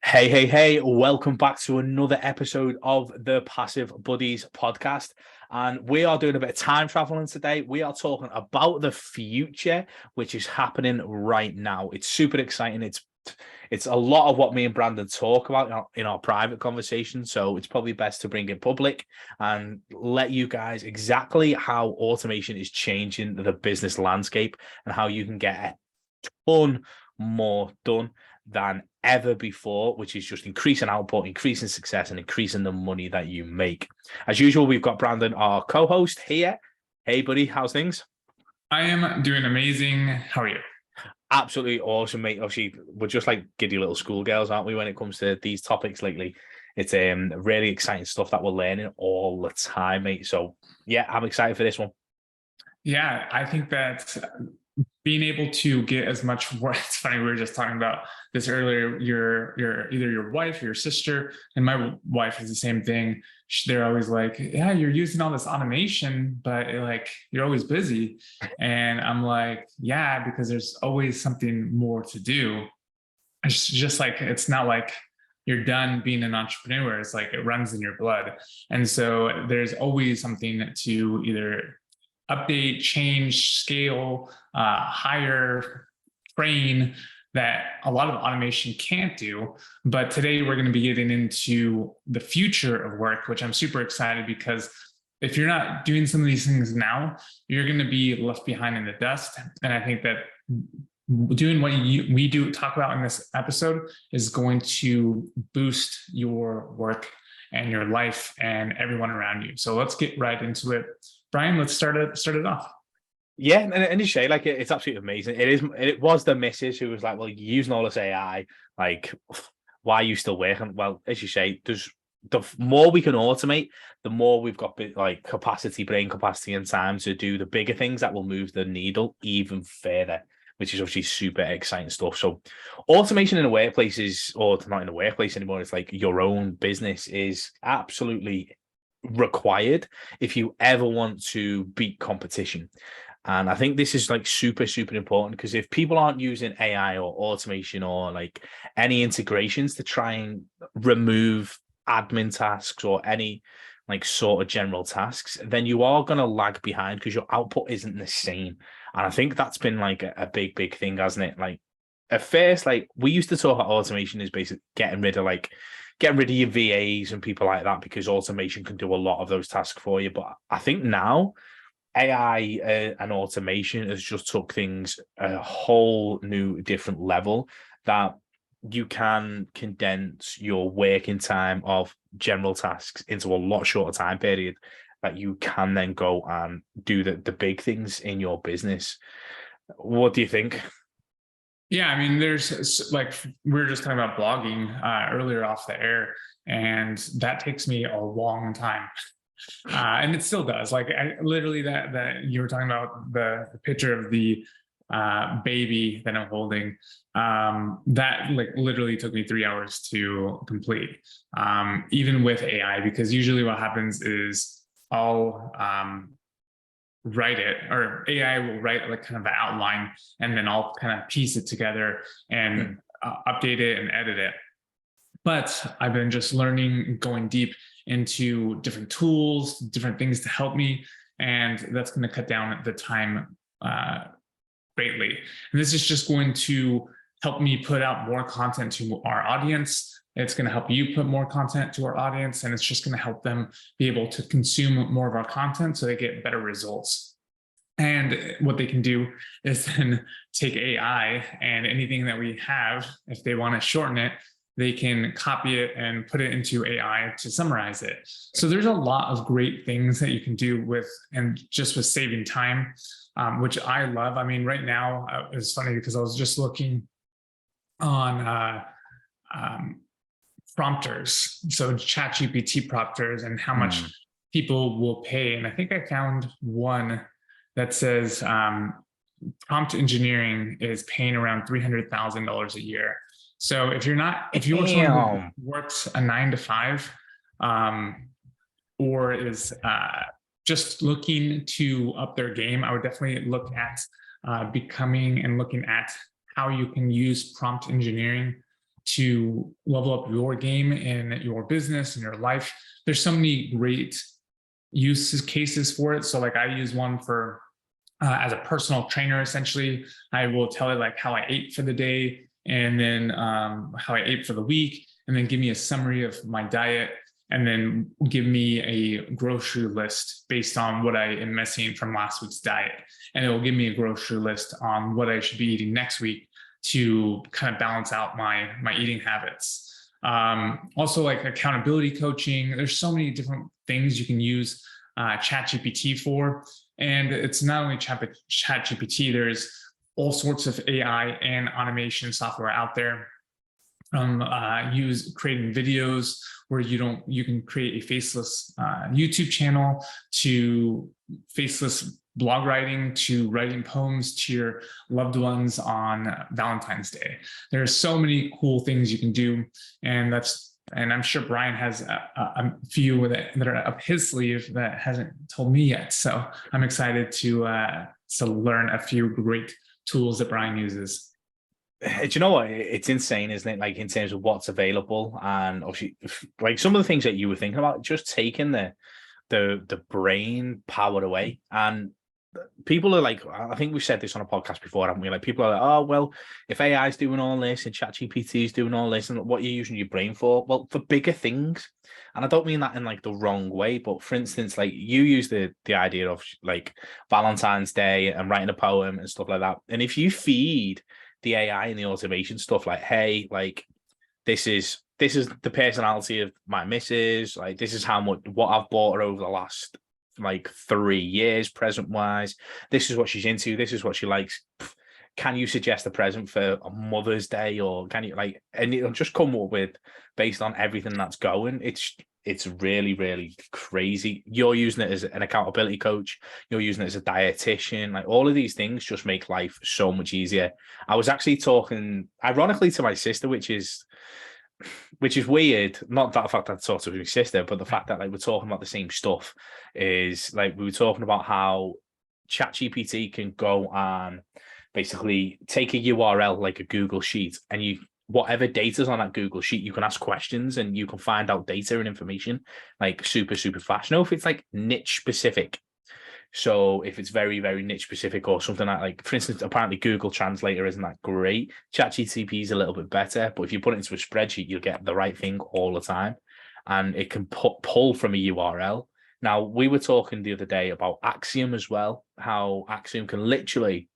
Hey, welcome back to another episode of the Passive Buddies podcast. And we are doing a bit of time traveling today. We are talking about the future, which is happening right now. It's super exciting. It's a lot of what me and Brandon talk about in our private conversation. So it's probably best to bring it public and let you guys exactly how automation is changing the business landscape and how you can get a ton more done than ever before, which is just increasing output, increasing success, and increasing the money that you make. As usual, we've got Brandon, our co-host here. Hey, buddy, how's things? I am doing amazing. How are you? Absolutely awesome, mate. Obviously, we're just like giddy little schoolgirls, aren't we, when it comes to these topics lately? It's really exciting stuff that we're learning all the time, mate. So yeah, I'm excited for this one. Yeah, I think that being able to get as much work. It's funny, we were just talking about this earlier. Your either your wife or your sister, and my wife is the same thing. They're always like, "Yeah, you're using all this automation, but you're always busy." And I'm like, "Yeah, because there's always something more to do." It's just like it's not like you're done being an entrepreneur. It's like it runs in your blood, and so there's always something to either update, change, scale, hire, train that a lot of automation can't do. But today we're going to be getting into the future of work, which I'm super excited because if you're not doing some of these things now, you're going to be left behind in the dust. And I think that doing what we do talk about in this episode is going to boost your work and your life and everyone around you. So let's get right into it. Brian, let's start it off. Yeah, and you say like it's absolutely amazing. It was the missus who was like, "Well, you're using all this AI, like, why are you still working?" Well, as you say, there's the more we can automate, the more we've got like brain capacity, and time to do the bigger things that will move the needle even further, which is obviously super exciting stuff. So, automation in a workplace or not in a workplace anymore. It's like your own business is absolutely required if you ever want to beat competition. And I think this is like super, super important because if people aren't using AI or automation or like any integrations to try and remove admin tasks or any like sort of general tasks, then you are going to lag behind because your output isn't the same. And I think that's been like a big, big thing, hasn't it? Like at first, like we used to talk about automation is basically getting rid of your VAs and people like that because automation can do a lot of those tasks for you. But I think now AI and automation has just took things a whole new different level that you can condense your working time of general tasks into a lot shorter time period that you can then go and do the big things in your business. What do you think? Yeah, I mean, there's like we were just talking about blogging earlier off the air, and that takes me a long time. And it still does. Like literally that you were talking about the picture of the baby that I'm holding. That like literally took me 3 hours to complete, even with AI, because usually what happens is I'll write it, or AI will write like kind of the outline, and then I'll kind of piece it together and update it and edit it. But I've been just learning, going deep into different tools, different things to help me. And that's going to cut down the time greatly. And this is just going to help me put out more content to our audience. It's going to help you put more content to our audience. And it's just going to help them be able to consume more of our content so they get better results. And what they can do is then take AI and anything that we have, if they want to shorten it, they can copy it and put it into AI to summarize it. So there's a lot of great things that you can do with, and just with saving time, which I love. I mean, right now, it's funny because I was just looking on prompters, so ChatGPT prompters, and how much people will pay. And I think I found one that says prompt engineering is paying around $300,000 a year. So if you were someone who works a 9 to 5, or is just looking to up their game, I would definitely look at becoming and looking at how you can use prompt engineering to level up your game in your business and your life. There's so many great use cases for it. So like I use one for as a personal trainer. Essentially, I will tell it like how I ate for the day, and then how I ate for the week, and then give me a summary of my diet, and then give me a grocery list based on what I am missing from last week's diet. And it will give me a grocery list on what I should be eating next week to kind of balance out my eating habits. Also, like accountability coaching. There's so many different things you can use ChatGPT for. And it's not only ChatGPT, there's all sorts of AI and automation software out there. From creating videos where you can create a faceless YouTube channel, to faceless blog writing, to writing poems to your loved ones on Valentine's Day. There are so many cool things you can do, and I'm sure Brian has a few that are up his sleeve that hasn't told me yet. So I'm excited to learn a few great tools that Brian uses. Do you know what? It's insane, isn't it? Like in terms of what's available, and obviously, like some of the things that you were thinking about, just taking the brain power away. And people are like, I think we've said this on a podcast before, haven't we? Like people are like, oh well, if AI is doing all this and ChatGPT is doing all this, and what you're using your brain for? Well, for bigger things. And I don't mean that in like the wrong way, but for instance, like you use the idea of like Valentine's Day and writing a poem and stuff like that. And if you feed the AI and the automation stuff, like, hey, like this is the personality of my missus, like this is what I've bought her over the last like 3 years, present wise, this is what she's into, this is what she likes. Can you suggest a present for a Mother's Day, or can you like, and it'll just come up with based on everything that's going. It's really, really crazy. You're using it as an accountability coach, you're using it as a dietitian, like all of these things just make life so much easier. I was actually talking ironically to my sister, which is weird, not that fact that I talked to my sister, but the fact that like we're talking about the same stuff. Is like we were talking about how ChatGPT can go and basically take a URL like a Google sheet, and whatever data's on that Google sheet, you can ask questions and you can find out data and information like super, super fast. You know, if it's like niche specific. So if it's very, very niche specific or something like for instance, apparently Google Translator isn't that great. ChatGPT is a little bit better, but if you put it into a spreadsheet, you'll get the right thing all the time. And it can pull from a URL. Now, we were talking the other day about Axiom as well, how Axiom can literally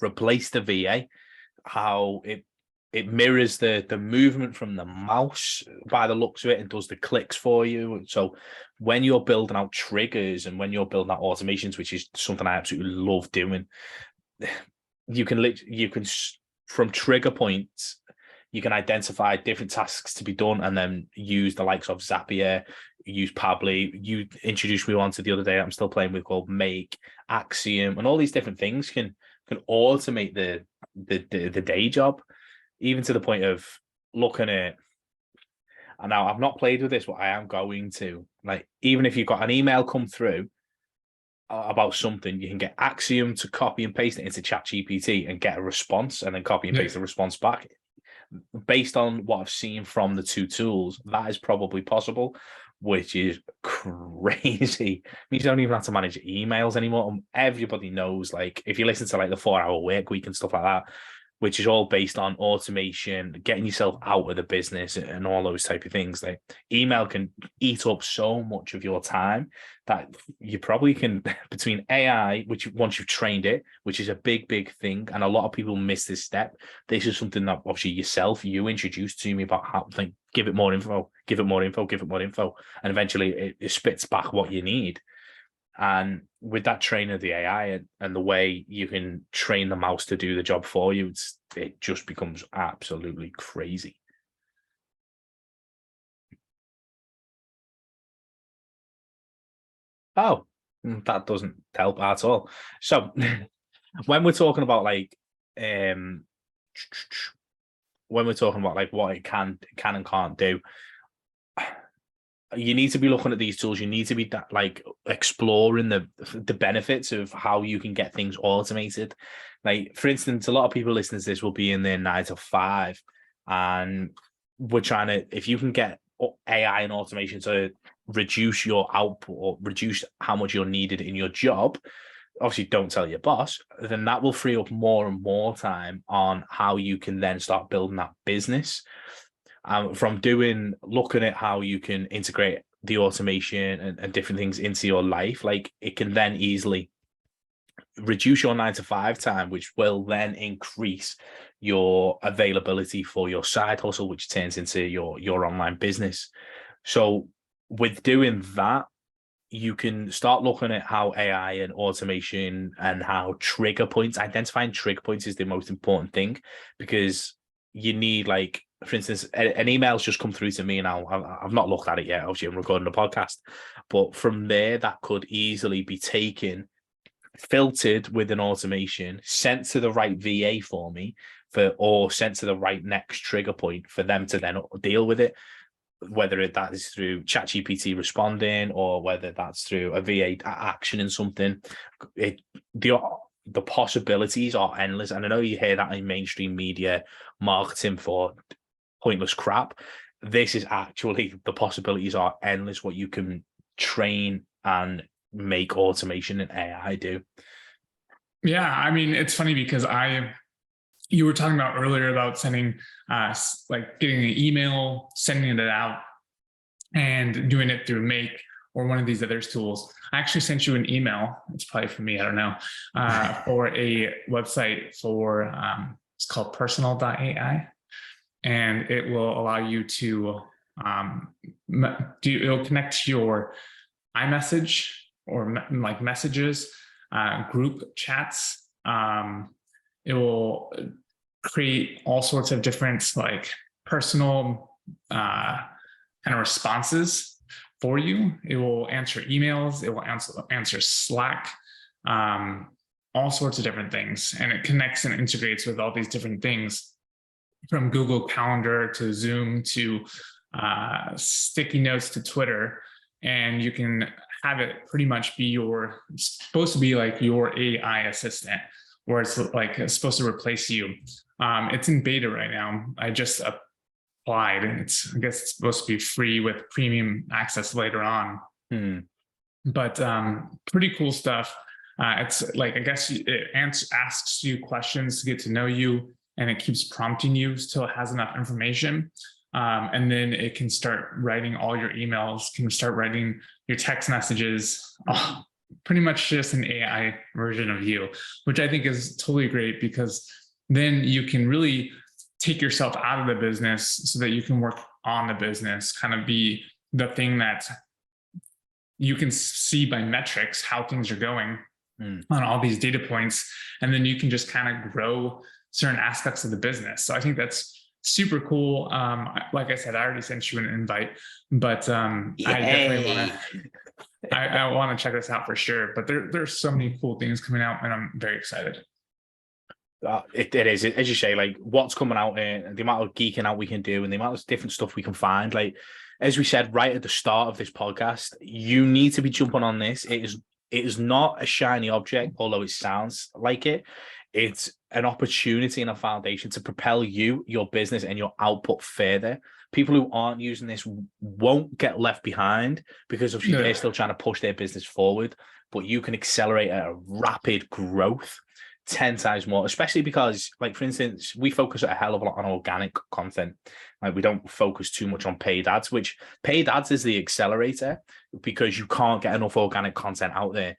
replace the VA, how it mirrors the movement from the mouse by the looks of it and does the clicks for you. So when you're building out triggers and when you're building out automations, which is something I absolutely love doing, you can from trigger points, you can identify different tasks to be done and then use the likes of Zapier, use Pabbly. You introduced me one to the other day I'm still playing with called Make, Axiom, and all these different things can automate the day job, even to the point of looking at, and now I've not played with this, but I am going to, like, even if you've got an email come through about something, you can get Axiom to copy and paste it into ChatGPT and get a response, and then copy and paste the response back. Based on what I've seen from the two tools, that is probably possible, which is crazy. You don't even have to manage emails anymore. Everybody knows, like, if you listen to like the 4-hour work week and stuff like that, which is all based on automation, getting yourself out of the business and all those type of things. Like email can eat up so much of your time that you probably can, between AI, which once you've trained it, which is a big, big thing. And a lot of people miss this step. This is something that obviously you introduced to me about how, like, give it more info, give it more info, give it more info. And eventually it spits back what you need. And with that training of the AI and the way you can train the mouse to do the job for you, it just becomes absolutely crazy. Oh, that doesn't help at all. So when we're talking about like when we're talking about like what it can and can't do, you need to be looking at these tools. You need to be like exploring the benefits of how you can get things automated. Like, for instance, a lot of people listening to this will be in their 9 to 5. and we're trying to, if you can get AI and automation to reduce your output or reduce how much you're needed in your job, obviously don't tell your boss, then that will free up more and more time on how you can then start building that business. From looking at how you can integrate the automation and different things into your life, like it can then easily reduce your 9 to 5 time, which will then increase your availability for your side hustle, which turns into your online business. So with doing that, you can start looking at how AI and automation and how identifying trigger points is the most important thing, because you need, like, for instance, an email's just come through to me now. I've not looked at it yet. Obviously, I'm recording a podcast, but from there, that could easily be taken, filtered with an automation, sent to the right VA for me, or sent to the right next trigger point for them to then deal with it, whether that is through ChatGPT responding or whether that's through a VA action and something. The possibilities are endless. And I know you hear that in mainstream media marketing for pointless crap. This is actually, the possibilities are endless, what you can train and make automation and AI do. Yeah, I mean, it's funny because you were talking about earlier about sending, like getting an email, sending it out, and doing it through Make or one of these other tools. I actually sent you an email. It's probably for me, I don't know, for a website for, it's called personal.ai. And it will allow you to, it'll connect to your iMessage or like messages, group chats. It will create all sorts of different like personal kind of responses for you. It will answer emails. It will answer Slack, all sorts of different things. And it connects and integrates with all these different things, from Google Calendar to Zoom to sticky notes to Twitter. And you can have it pretty much be supposed to be like your AI assistant, where it's like it's supposed to replace you. It's in beta right now. I just applied, and I guess it's supposed to be free with premium access later on. But pretty cool stuff. It's like, I guess it asks you questions to get to know you, and it keeps prompting you till it has enough information. And then it can start writing all your emails, can start writing your text messages. Pretty much just an AI version of you, which I think is totally great, because then you can really take yourself out of the business so that you can work on the business, kind of be the thing that you can see by metrics, how things are going on all these data points. And then you can just kind of grow certain aspects of the business. So I think that's super cool. Like I said, I already sent you an invite, but I definitely want to check this out for sure. But there's so many cool things coming out, and I'm very excited. It is, as you say, like what's coming out, and the amount of geeking out we can do, and the amount of different stuff we can find. Like, as we said right at the start of this podcast, you need to be jumping on this. It is not a shiny object, although it sounds like it. It's an opportunity and a foundation to propel you, your business, and your output further. People who aren't using this won't get left behind, because obviously they're still trying to push their business forward, but you can accelerate at a rapid growth 10 times more, especially because, like, for instance, we focus a hell of a lot on organic content. Like, we don't focus too much on paid ads, which paid ads is the accelerator, because you can't get enough organic content out there.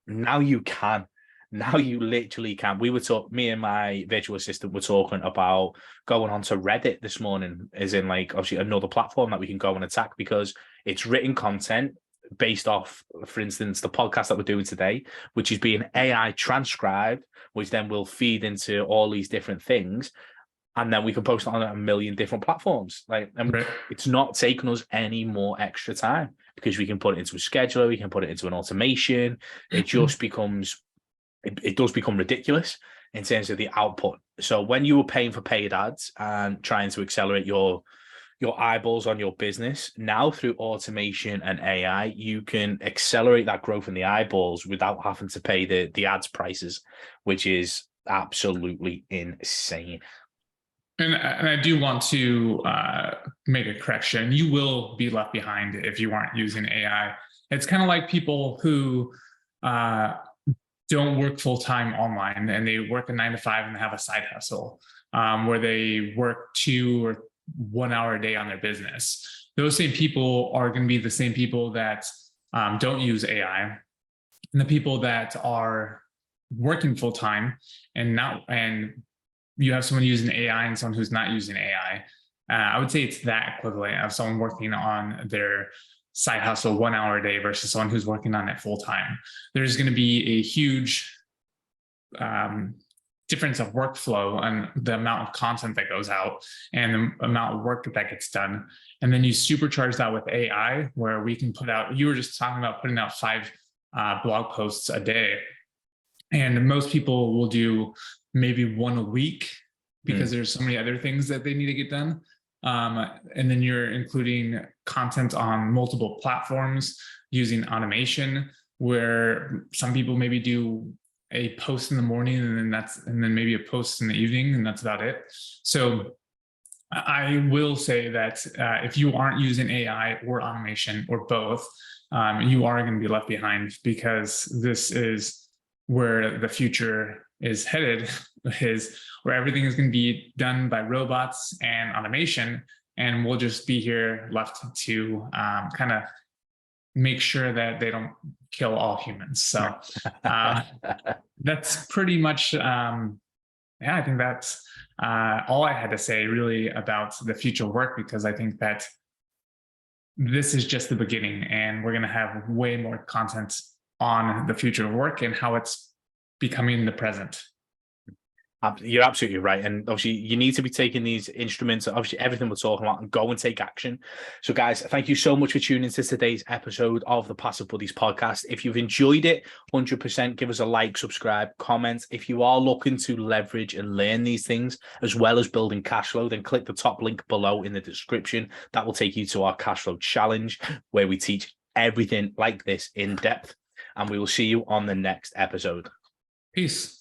Now you can. Now you literally can. Me and my virtual assistant were talking about going on to Reddit this morning, as in, like, obviously another platform that we can go and attack, because it's written content based off, for instance, the podcast that we're doing today, which is being AI transcribed, which then will feed into all these different things. And then we can post it on a million different platforms. Like, and it's not taking us any more extra time, because we can put it into a scheduler, we can put it into an automation. It just becomes, it does become ridiculous in terms of the output. So when you were paying for paid ads and trying to accelerate your eyeballs on your business, now through automation and AI, you can accelerate that growth in the eyeballs without having to pay the ads prices, which is absolutely insane. And I do want to make a correction. You will be left behind if you aren't using AI. It's kind of like people who uh, don't work full time online and they work a 9 to 5 and they have a side hustle where they work 2 or 1 hour a day on their business. Those same people are going to be the same people that don't use AI, and the people that are working full time and you have someone using AI and someone who's not using AI. I would say it's that equivalent of someone working on their side hustle 1 hour a day versus someone who's working on it full time. There's going to be a huge difference of workflow and the amount of content that goes out and the amount of work that gets done. And then you supercharge that with AI, where we can put out, you were just talking about putting out 5 blog posts a day. And most people will do maybe 1 a week because there's so many other things that they need to get done. And then you're including content on multiple platforms using automation, where some people maybe do a post in the morning and then maybe a post in the evening, and that's about it. So I will say that if you aren't using AI or automation or both, you are going to be left behind, because this is where the future is headed, is where everything is going to be done by robots and automation, and we'll just be here left to kind of make sure that they don't kill all humans. So that's pretty much, I think that's all I had to say really about the future of work, because I think that this is just the beginning, and we're going to have way more content on the future of work and how it's becoming the present. You're absolutely right. And obviously you need to be taking these instruments, obviously everything we're talking about, and go and take action. So guys, thank you so much for tuning into today's episode of the Passive Buddies podcast. If you've enjoyed it, 100% give us a like, subscribe, comment. If you are looking to leverage and learn these things as well as building cash flow, then click the top link below in the description. That will take you to our cash flow challenge, where we teach everything like this in depth. And we will see you on the next episode. Peace.